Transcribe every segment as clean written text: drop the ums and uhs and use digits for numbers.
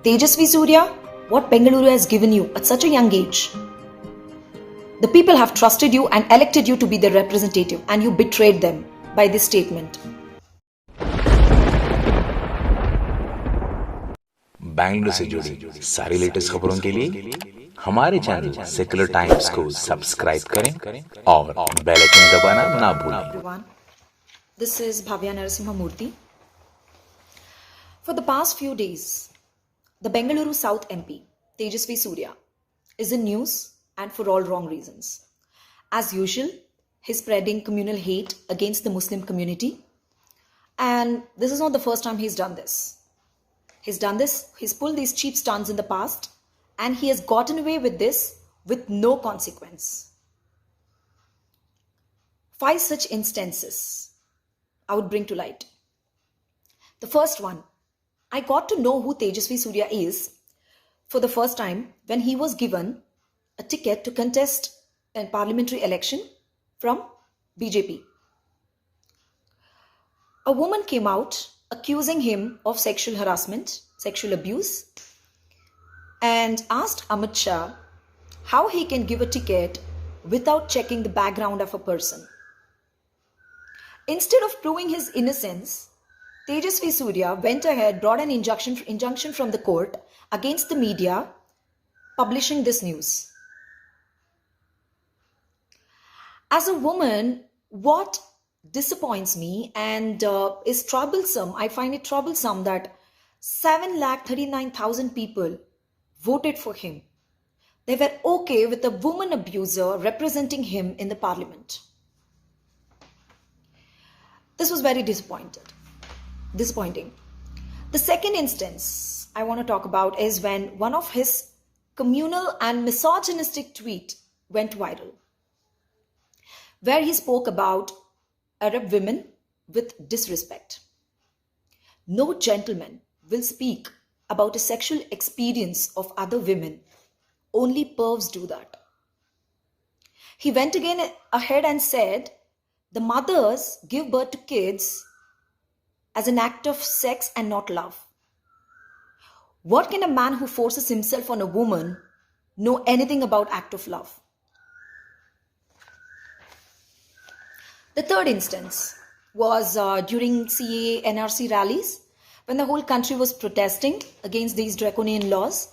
Tejasvi Surya, what Bengaluru has given you at such a young age. The people have trusted you and elected you to be their representative, and you betrayed them by this statement. Bangalore से जुड़ी सारी latest खबरों के लिए हमारे channel secular times को subscribe करें और बेल आइकन दबाना ना भूलें. Everyone, this is Bhavya NarsimhaMurty. For the past few days, the Bengaluru South MP, Tejasvi Surya, is in news and for all wrong reasons. As usual, he's spreading communal hate against the Muslim community. And this is not the first time he's done this. He's pulled these cheap stunts in the past, and he has gotten away with this with no consequence. 5 such instances I would bring to light. The first one, I got to know who Tejasvi Surya is for the first time when he was given a ticket to contest a parliamentary election from BJP. A woman came out accusing him of sexual harassment, sexual abuse, and asked Amit Shah how he can give a ticket without checking the background of a person. Instead of proving his innocence, Tejasvi Surya went ahead, brought an injunction from the court against the media publishing this news. As a woman, what disappoints me and is troublesome, I find it troublesome that 7,39,000 people voted for him. They were okay with a woman abuser representing him in the parliament. This was very disappointing. The second instance I want to talk about is when one of his communal and misogynistic tweet went viral, where he spoke about Arab women with disrespect. No gentleman will speak about a sexual experience of other women. Only pervs do that. He went again ahead and said, the mothers give birth to kids as an act of sex and not love. What can a man who forces himself on a woman know anything about act of love? The third instance was during CAA NRC rallies, when the whole country was protesting against these draconian laws.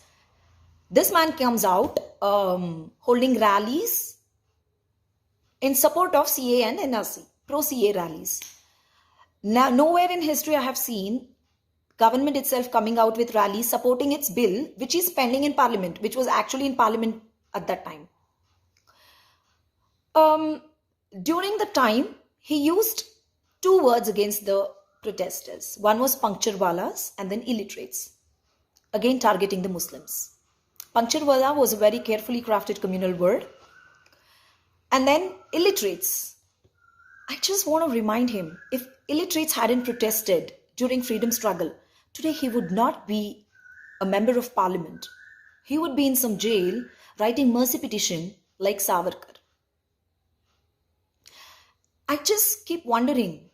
This man comes out holding rallies in support of CAA and NRC, pro-CAA rallies. Now, nowhere in history I have seen government itself coming out with rallies supporting its bill, which is pending in parliament, which was actually in parliament at that time. During the time, he used 2 words against the protesters. One was puncturewalas and then illiterates, again targeting the Muslims. Puncturewala was a very carefully crafted communal word. And then illiterates. I just want to remind him, if illiterates hadn't protested during freedom struggle, today he would not be a member of parliament. He would be in some jail writing mercy petition like Savarkar. I just keep wondering,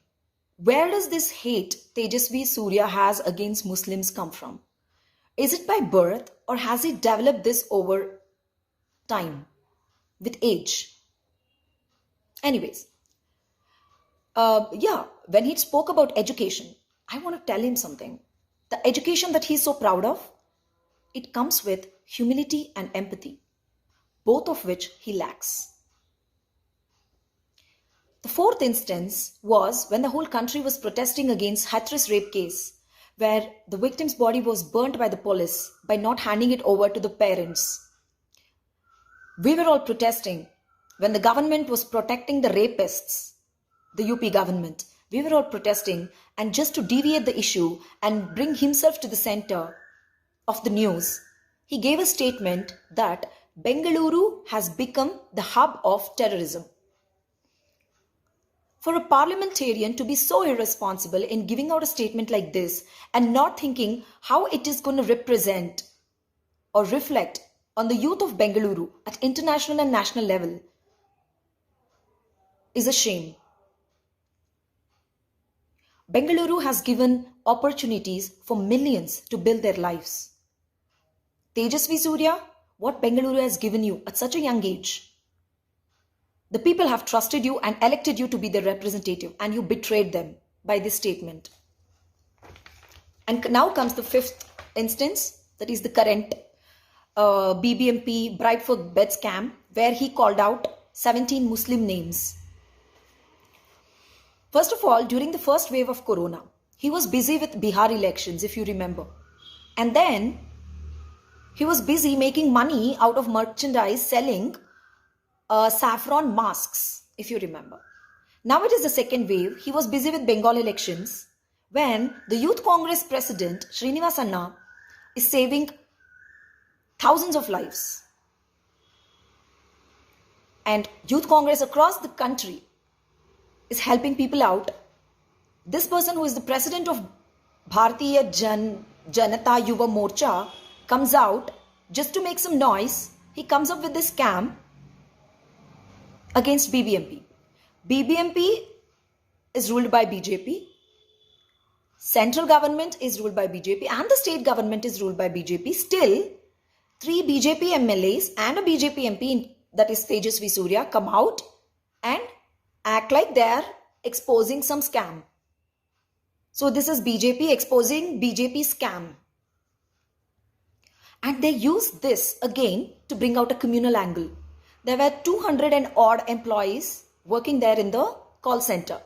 where does this hate Tejasvi Surya has against Muslims come from? Is it by birth, or has he developed this over time, with age? Anyways, when he spoke about education, I want to tell him something. The education that he's so proud of, it comes with humility and empathy, both of which he lacks. The fourth instance was when the whole country was protesting against Hathras rape case, where the victim's body was burnt by the police by not handing it over to the parents. We were all protesting when the government was protecting the rapists, the UP government. We were all protesting, and just to deviate the issue and bring himself to the center of the news, he gave a statement that Bengaluru has become the hub of terrorism. For a parliamentarian to be so irresponsible in giving out a statement like this and not thinking how it is going to represent or reflect on the youth of Bengaluru at international and national level is a shame. Bengaluru has given opportunities for millions to build their lives. Tejasvi Surya, what Bengaluru has given you at such a young age. The people have trusted you and elected you to be their representative, and you betrayed them by this statement. And now comes the fifth instance, that is the current BBMP bribe for bed scam, where he called out 17 Muslim names. First of all, during the first wave of Corona, he was busy with Bihar elections, if you remember. And then he was busy making money out of merchandise selling saffron masks, if you remember. Now it is the second wave. He was busy with Bengal elections when the Youth Congress president, Srinivas Anna, is saving thousands of lives. And Youth Congress across the country is helping people out. This person, who is the president of Bharatiya Janata Yuva Morcha, comes out just to make some noise. He comes up with this scam against BBMP. BBMP is ruled by BJP. Central government is ruled by BJP and the state government is ruled by BJP. Still, 3 BJP MLAs and a BJP MP, that is Tejasvi Surya, come out and act like they are exposing some scam. So this is BJP exposing BJP scam. And they used this again to bring out a communal angle. There were 200 and odd employees working there in the call center.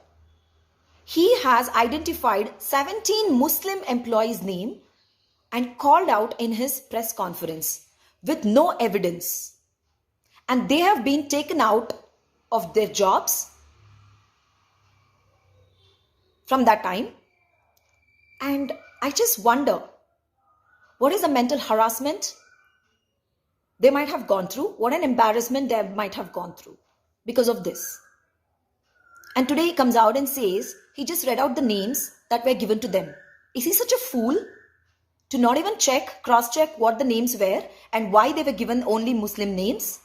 He has identified 17 Muslim employees' name and called out in his press conference with no evidence. And they have been taken out of their jobs from that time. And I just wonder, what is the mental harassment they might have gone through? What an embarrassment they might have gone through because of this. And today he comes out and says he just read out the names that were given to them. Is he such a fool to not even cross-check what the names were and why they were given only Muslim names?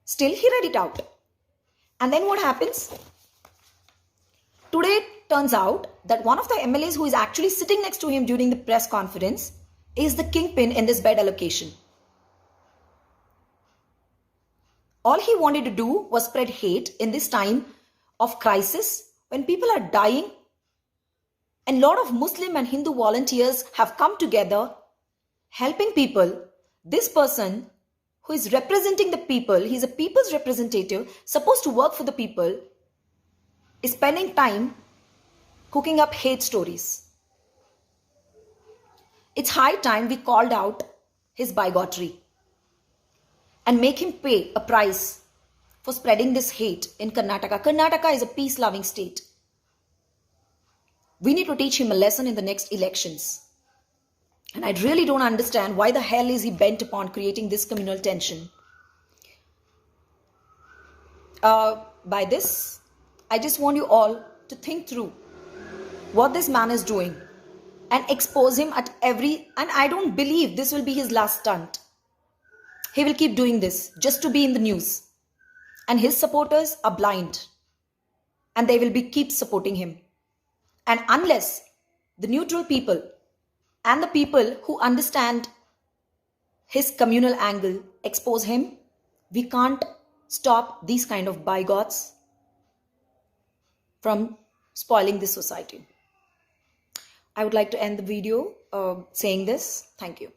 Still, he read it out. And then what happens? Today it turns out that one of the MLAs who is actually sitting next to him during the press conference is the kingpin in this bed allocation. All he wanted to do was spread hate in this time of crisis when people are dying, and a lot of Muslim and Hindu volunteers have come together helping people. This person who is representing the people, he's a people's representative, supposed to work for the people, is spending time cooking up hate stories. It's high time we called out his bigotry and make him pay a price for spreading this hate in Karnataka. Karnataka is a peace-loving state. We need to teach him a lesson in the next elections. And I really don't understand why the hell is he bent upon creating this communal tension. By this, I just want you all to think through what this man is doing and expose him at every... And I don't believe this will be his last stunt. He will keep doing this just to be in the news. And his supporters are blind. And they will keep supporting him. And unless the neutral people and the people who understand his communal angle expose him, we can't stop these kind of bigots from spoiling this society. I would like to end the video saying this. Thank you.